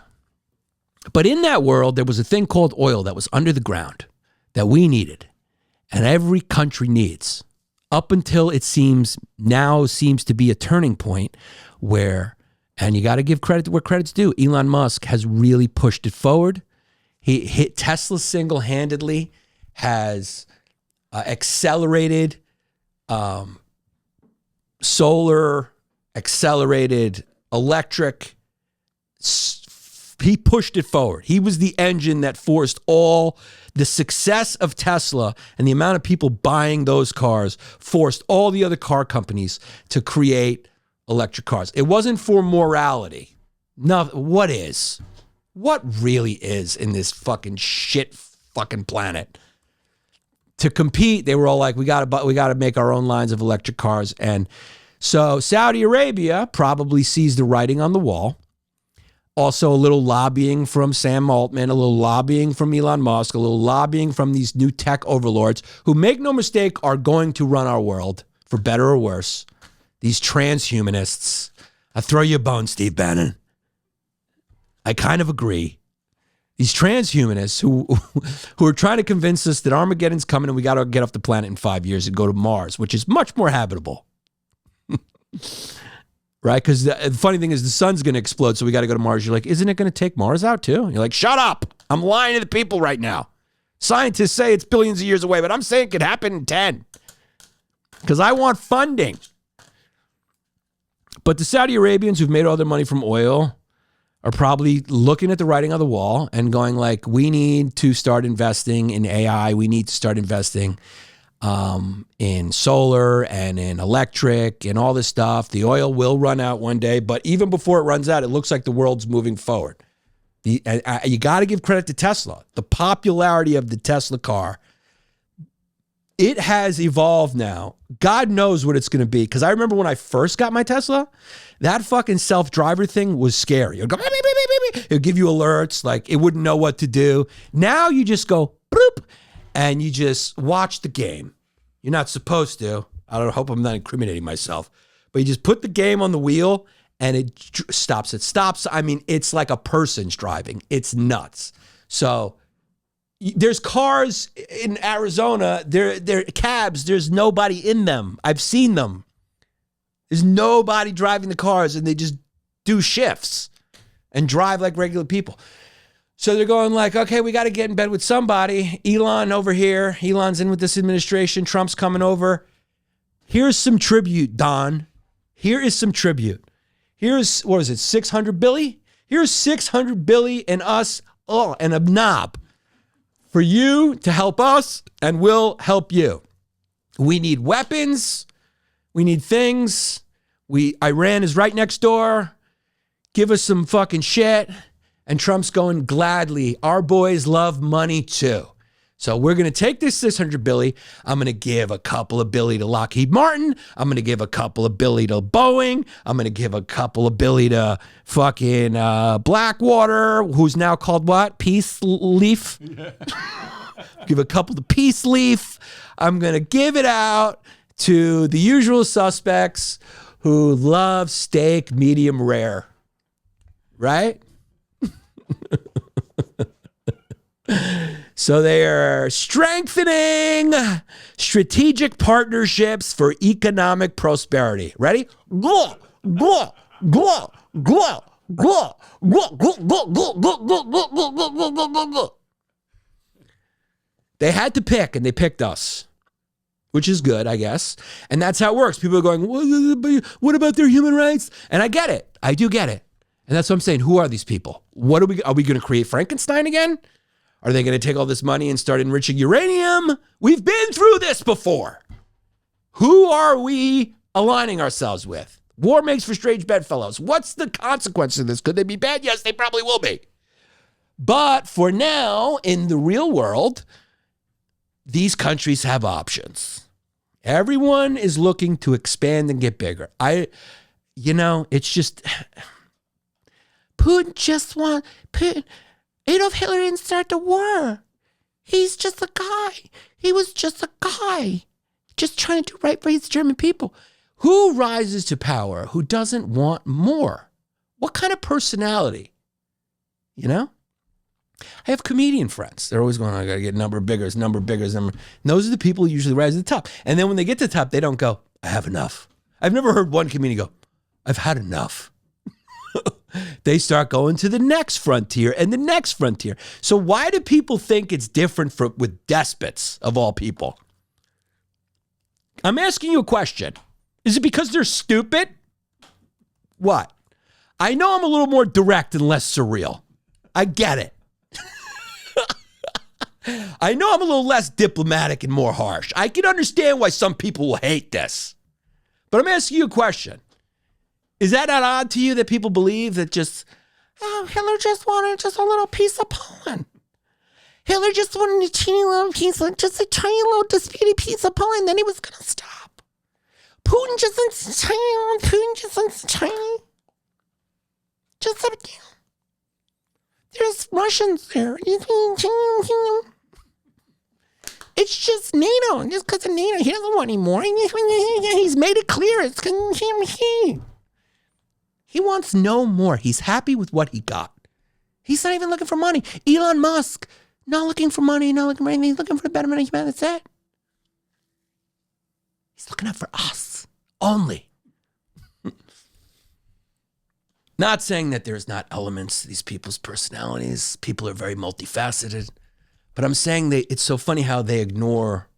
But in that world, there was a thing called oil that was under the ground that we needed and every country needs up until it seems to be a turning point where, and you got to give credit where credit's due, Elon Musk has really pushed it forward. He hit Tesla single-handedly, has accelerated solar, accelerated electric. He pushed it forward. He was the engine that forced all the success of Tesla and the amount of people buying those cars, forced all the other car companies to create electric cars. It wasn't for morality. No, what is? What really is in this fucking shit fucking planet? To compete, they were all like, we got to make our own lines of electric cars. And so Saudi Arabia probably sees the writing on the wall. Also, a little lobbying from Sam Altman, a little lobbying from Elon Musk, a little lobbying from these new tech overlords who, make no mistake, are going to run our world, for better or worse. These transhumanists. I throw you a bone, Steve Bannon. I kind of agree. These transhumanists who are trying to convince us that Armageddon's coming and we got to get off the planet in 5 years and go to Mars, which is much more habitable. Right? Because the funny thing is the sun's going to explode, so we got to go to Mars. You're like, isn't it going to take Mars out too? You're like, shut up. I'm lying to the people right now. Scientists say it's billions of years away, but I'm saying it could happen in 10. Because I want funding. But the Saudi Arabians who've made all their money from oil are probably looking at the writing on the wall and going like, we need to start investing in AI. We need to start investing in solar and in electric and all this stuff. The oil will run out one day, but even before it runs out, it looks like the world's moving forward. You got to give credit to Tesla. The popularity of the Tesla car, it has evolved now. God knows what it's going to be. Because I remember when I first got my Tesla, that fucking self-driver thing was scary. It would go, beep, beep, beep, beep, beep. It would give you alerts, like it wouldn't know what to do. Now you just go, bloop, and you just watch the game. You're not supposed to. I don't hope I'm not incriminating myself. But you just put the game on the wheel and it stops. It stops. I mean, it's like a person's driving. It's nuts. So there's cars in Arizona. They're cabs. There's nobody in them. I've seen them. There's nobody driving the cars and they just do shifts and drive like regular people. So they're going like, okay, we got to get in bed with somebody. Elon over here. Elon's in with this administration. Trump's coming over. Here's some tribute, Don. Here is some tribute. Here's, what is it, 600 billy? Here's 600 billy and us, and a knob for you to help us, and we'll help you. We need weapons. We need things. Iran is right next door. Give us some fucking shit. And Trump's going, gladly. Our boys love money too. So we're going to take this 600 billy. I'm going to give a couple of billy to Lockheed Martin. I'm going to give a couple of billy to Boeing. I'm going to give a couple of billy to fucking Blackwater, who's now called what? Peace Leaf? Yeah. Give a couple to Peace Leaf. I'm going to give it out to the usual suspects who love steak medium rare. Right? So they are strengthening strategic partnerships for economic prosperity. Ready? They had to pick, and they picked us, which is good, I guess. And that's how it works. People are going, what about their human rights? And I get it. I do get it. And that's what I'm saying. Who are these people? Are we going to create Frankenstein again? Are they going to take all this money and start enriching uranium? We've been through this before. Who are we aligning ourselves with? War makes for strange bedfellows. What's the consequence of this? Could they be bad? Yes, they probably will be. But for now, in the real world, these countries have options. Everyone is looking to expand and get bigger. It's just... Putin just want Putin. Adolf Hitler didn't start the war. He's just a guy. He was just a guy, just trying to do right by his German people. Who rises to power? Who doesn't want more? What kind of personality? You know? I have comedian friends. They're always going, I got to get number bigger. And those are the people who usually rise to the top. And then when they get to the top, they don't go, I have enough. I've never heard one comedian go, I've had enough. They start going to the next frontier and the next frontier. So why do people think it's different with despots of all people? I'm asking you a question. Is it because they're stupid? What? I know I'm a little more direct and less surreal. I get it. I know I'm a little less diplomatic and more harsh. I can understand why some people will hate this. But I'm asking you a question. Is that not odd to you that people believe that Hitler just wanted just a little piece of Poland? Hitler just wanted a teeny little piece, just a tiny little disputed piece of Poland, then he was going to stop. Putin just wants tiny. Just a deal. There's Russians there. It's just NATO. Just because of NATO, he doesn't want any more. He's made it clear. It's he wants no more. He's happy with what he got. He's not even looking for money. Elon Musk, not looking for money, not looking for anything. He's looking for the betterment of humanity. That's it. He's looking out for us only. Not saying that there's not elements to these people's personalities. People are very multifaceted. But I'm saying it's so funny how they ignore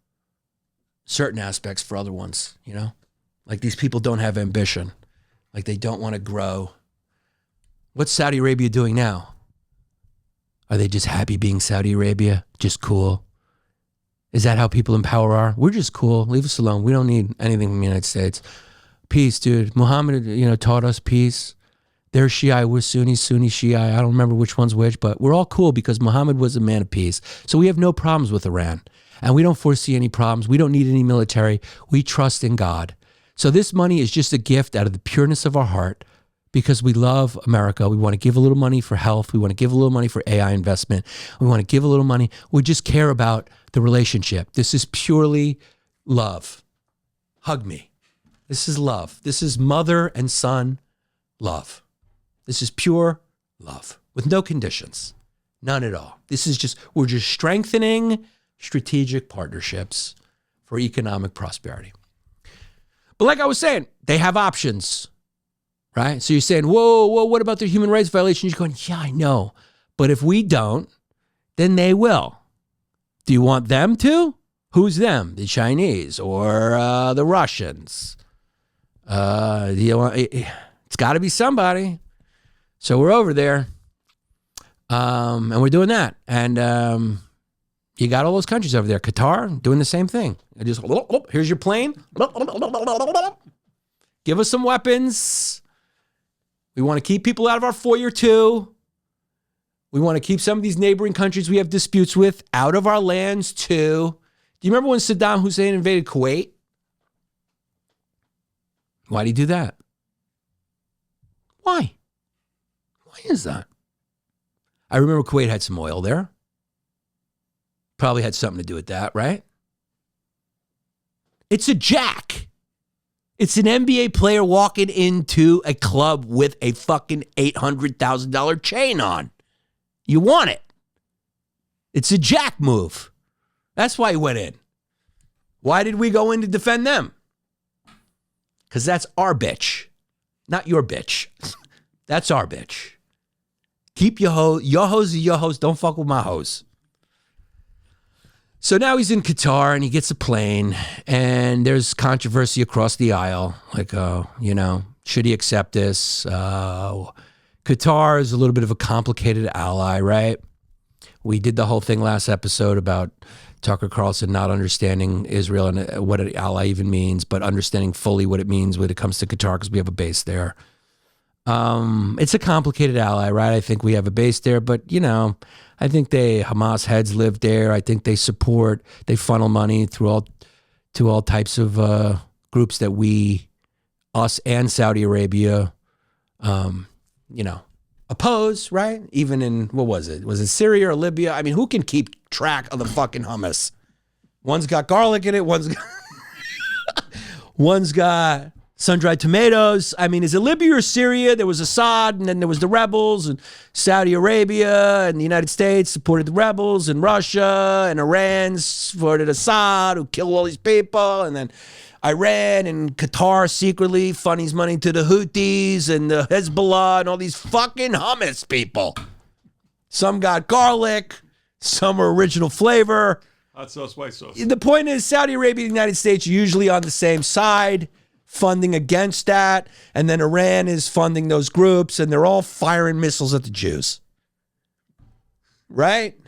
certain aspects for other ones, you know? Like these people don't have ambition. Like they don't want to grow. What's Saudi Arabia doing now? Are they just happy being Saudi Arabia? Just cool? Is that how people in power are? We're just cool. Leave us alone. We don't need anything from the United States. Peace, dude. Muhammad, taught us peace. They're Shiite, we're Sunni, Shiite. I don't remember which one's which, but we're all cool because Muhammad was a man of peace. So we have no problems with Iran. And we don't foresee any problems. We don't need any military. We trust in God. So this money is just a gift out of the pureness of our heart because we love America. We want to give a little money for health. We want to give a little money for AI investment. We want to give a little money. We just care about the relationship. This is purely love. Hug me. This is love. This is mother and son love. This is pure love with no conditions, none at all. We're just strengthening strategic partnerships for economic prosperity. But like I was saying, they have options, right? So you're saying, whoa, what about the human rights violations? You're going, yeah, I know. But if we don't, then they will. Do you want them to? Who's them? The Chinese or the Russians? It's got to be somebody. So we're over there, and we're doing that. And you got all those countries over there. Qatar doing the same thing. Just here's your plane. Give us some weapons. We want to keep people out of our foyer too. We want to keep some of these neighboring countries we have disputes with out of our lands too. Do you remember when Saddam Hussein invaded Kuwait? Why did he do that? Why? Why is that? I remember Kuwait had some oil there. Probably had something to do with that, right? It's a jack. It's an NBA player walking into a club with a fucking $800,000 chain on. You want it. It's a jack move. That's why he went in. Why did we go in to defend them? Because that's our bitch, not your bitch. That's our bitch. Keep your hoes are your hoes. Don't fuck with my hoes. So now he's in Qatar and he gets a plane and there's controversy across the aisle. Like, should he accept this? Qatar is a little bit of a complicated ally, right? We did the whole thing last episode about Tucker Carlson not understanding Israel and what an ally even means, but understanding fully what it means when it comes to Qatar because we have a base there. It's a complicated ally, right? I think we have a base there, but I think Hamas heads live there. I think they funnel money to all types of groups that us and Saudi Arabia, oppose, right? Even in, what was it? Was it Syria or Libya? I mean, who can keep track of the fucking hummus? One's got garlic in it, one's got sun-dried tomatoes. I mean, is it Libya or Syria? There was Assad, and then there was the rebels, and Saudi Arabia and the United States supported the rebels, and Russia and Iran supported Assad, who killed all these people, and then Iran and Qatar secretly funnies money to the Houthis and the Hezbollah and all these fucking hummus people. Some got garlic, some are original flavor. Hot sauce, white sauce. The point is, Saudi Arabia and the United States are usually on the same side, funding against that, and then Iran is funding those groups, and they're all firing missiles at the Jews. Right?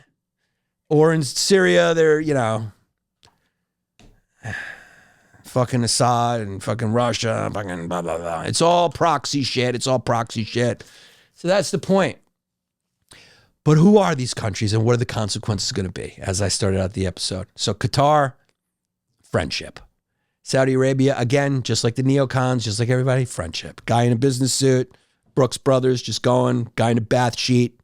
Or in Syria, they're, fucking Assad and fucking Russia, fucking blah, blah, blah. It's all proxy shit. So that's the point. But who are these countries and what are the consequences going to be, as I started out the episode? So Qatar, friendship. Saudi Arabia, again, just like the neocons, just like everybody, friendship. Guy in a business suit, Brooks Brothers, just going. Guy in a bath sheet,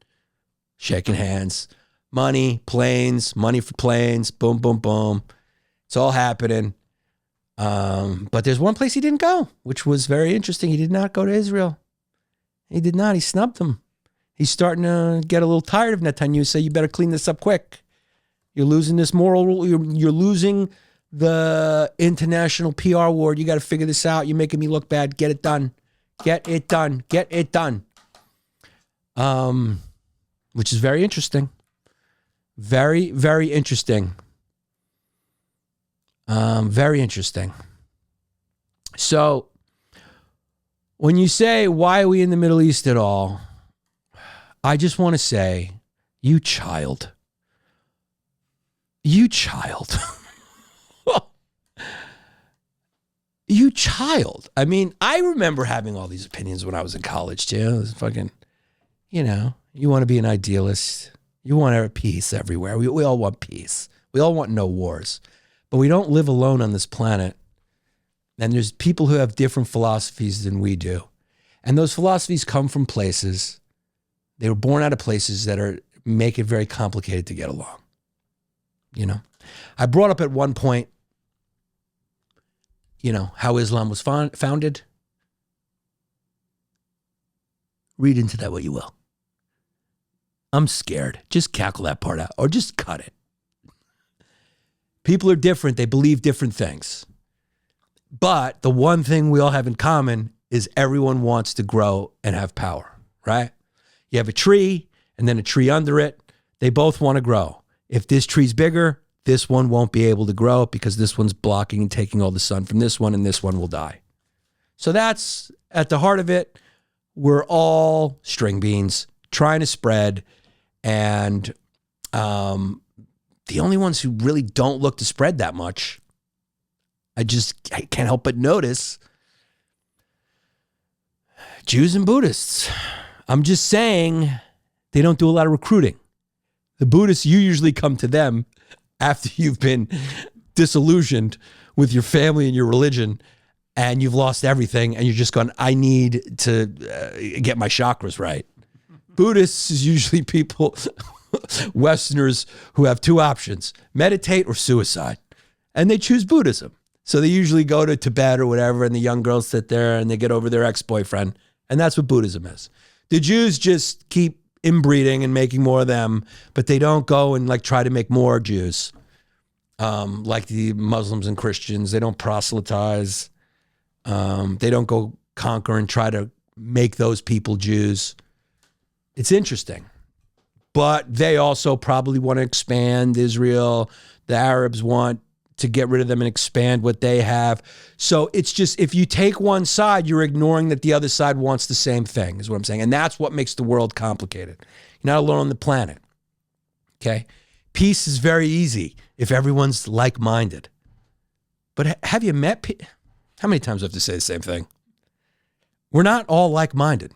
shaking hands. Money, planes, money for planes, boom, boom, boom. It's all happening. But there's one place he didn't go, which was very interesting. He did not go to Israel. He did not. He snubbed them. He's starting to get a little tired of Netanyahu. Say, you better clean this up quick. You're losing this moral. You're losing the international PR award. You got to figure this out. You're making me look bad. Get it done. Get it done. Get it done. Which is very interesting. Very, very interesting. Very interesting. So when you say, why are we in the Middle East at all? I just want to say, you child. You child. You child. I mean, I remember having all these opinions when I was in college too. It was fucking, you want to be an idealist. You want peace everywhere. We all want peace. We all want no wars. But we don't live alone on this planet. And there's people who have different philosophies than we do. And those philosophies come from places. They were born out of places that make it very complicated to get along. I brought up at one point, how Islam was founded. Read into that what you will. I'm scared. Just cackle that part out or just cut it. People are different. They believe different things. But the one thing we all have in common is everyone wants to grow and have power, right? You have a tree and then a tree under it. They both want to grow. If this tree's bigger, this one won't be able to grow because this one's blocking and taking all the sun from this one, and this one will die. So that's at the heart of it. We're all string beans trying to spread, and the only ones who really don't look to spread that much, I can't help but notice, Jews and Buddhists. I'm just saying they don't do a lot of recruiting. The Buddhists, you usually come to them after you've been disillusioned with your family and your religion and you've lost everything and you're just going, I need to get my chakras right. Buddhists is usually people, Westerners who have two options, meditate or suicide. And they choose Buddhism. So they usually go to Tibet or whatever, and the young girls sit there and they get over their ex-boyfriend. And that's what Buddhism is. The Jews just keep inbreeding and making more of them, but they don't go and try to make more Jews. Like the Muslims and Christians, they don't proselytize. They don't go conquer and try to make those people Jews. It's interesting. But they also probably want to expand Israel. The Arabs want to get rid of them and expand what they have. So it's just, if you take one side, you're ignoring that the other side wants the same thing, is what I'm saying. And that's what makes the world complicated. You're not alone on the planet. Okay? Peace is very easy if everyone's like-minded. But have you met how many times do I have to say the same thing? We're not all like-minded.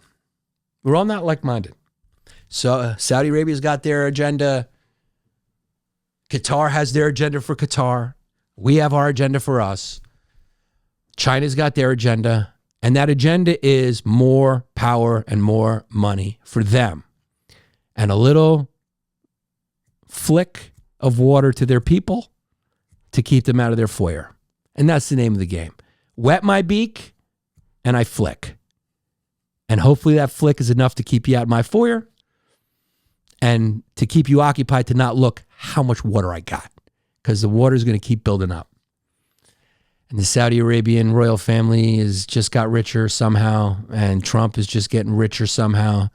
We're all not like-minded. So Saudi Arabia's got their agenda. Qatar has their agenda for Qatar. We have our agenda for us. China's got their agenda. And that agenda is more power and more money for them. And a little flick of water to their people to keep them out of their foyer. And that's the name of the game. Wet my beak and I flick. And hopefully that flick is enough to keep you out of my foyer and to keep you occupied to not look how much water I got, because the water is going to keep building up. And the Saudi Arabian royal family has just got richer somehow, and Trump is just getting richer somehow.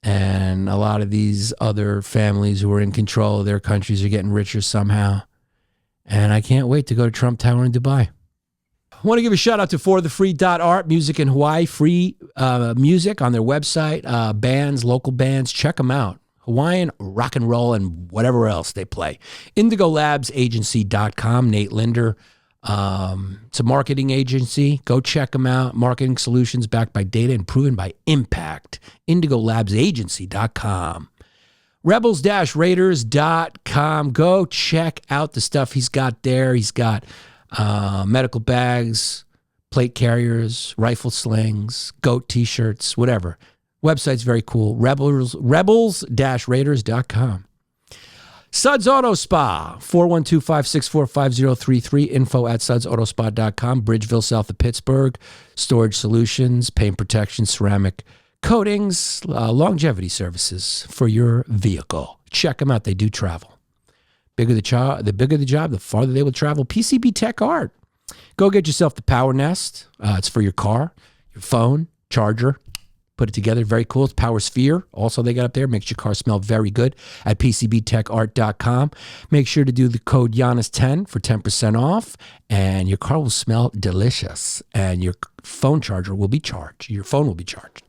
And a lot of these other families who are in control of their countries are getting richer somehow. And I can't wait to go to Trump Tower in Dubai. I want to give a shout out to forthefree.art, music in Hawaii, free music on their website, bands, local bands. Check them out. Hawaiian, rock and roll, and whatever else they play. IndigoLabsAgency.com, Nate Linder. It's a marketing agency. Go check them out. Marketing solutions backed by data and proven by impact. IndigoLabsAgency.com. Rebels-Raiders.com. Go check out the stuff he's got there. He's got medical bags, plate carriers, rifle slings, goat t-shirts, whatever. Website's very cool. Rebels-Raiders.com. Suds Auto Spa, 412-564-5033, info@sudsAutospa.com, Bridgeville, south of Pittsburgh. Storage solutions, paint protection, ceramic coatings, longevity services for your vehicle. Check them out. They do travel. The bigger the job, the farther they will travel. PCB Tech Art. Go get yourself the Power Nest. It's for your car, your phone, charger. Put it together. Very cool. It's Power Sphere. Also, they got up there. Makes your car smell very good at PCBTechArt.com. Make sure to do the code Yannis10 for 10% off, and your car will smell delicious, and your phone charger will be charged. Your phone will be charged.